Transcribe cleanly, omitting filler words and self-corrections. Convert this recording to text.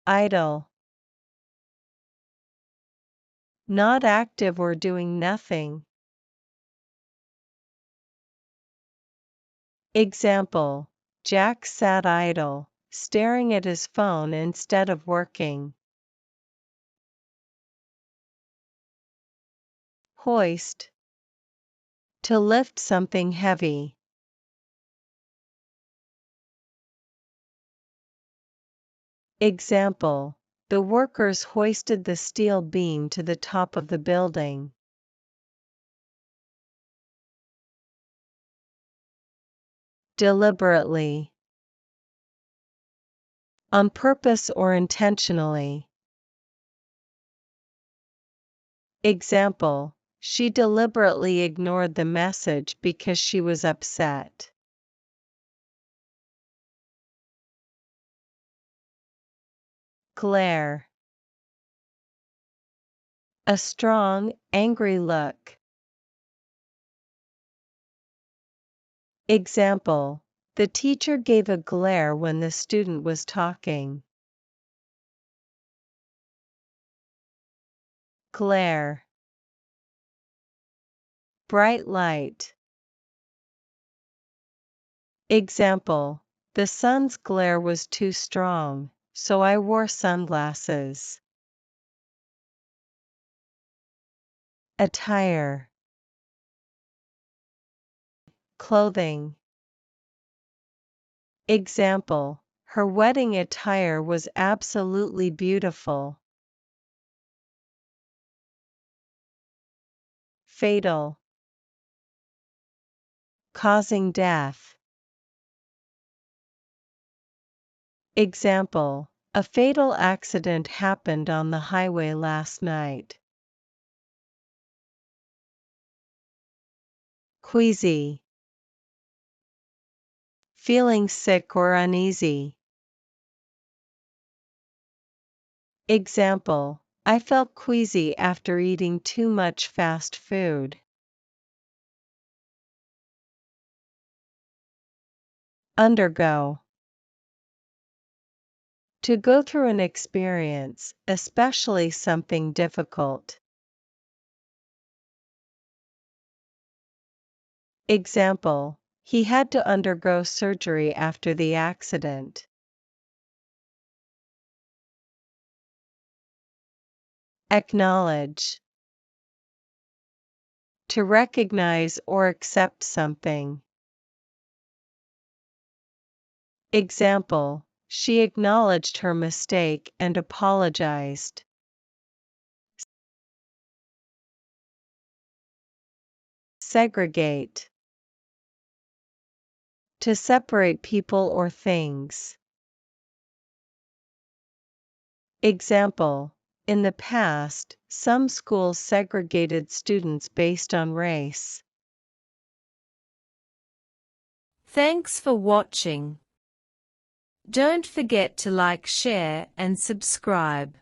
Idle. Not active or doing nothing. Example: Jack sat idle, staring at his phone instead of working. Hoist. To lift something heavy. Example: the workers hoisted the steel beam to the top of the building. Deliberately. On purpose or intentionally. Example: she deliberately ignored the message because she was upset. Glare. A strong, angry look. Example: the teacher gave a glare when the student was talking. Glare. Bright light. Example: the sun's glare was too strong, so I wore sunglasses. Attire. Clothing. Example: her wedding attire was absolutely beautiful. Fatal. Causing death. Example: a fatal accident happened on the highway last night. Queasy. Feeling sick or uneasy. Example: I felt queasy after eating too much fast food. Undergo. To go through an experience, especially something difficult. Example: he had to undergo surgery after the accident. Acknowledge. To recognize or accept something. Example: she acknowledged her mistake and apologized. Segregate. To separate people or things. Example: in the past, some schools segregated students based on race. Thanks for watching. Don't forget to like, share, and subscribe.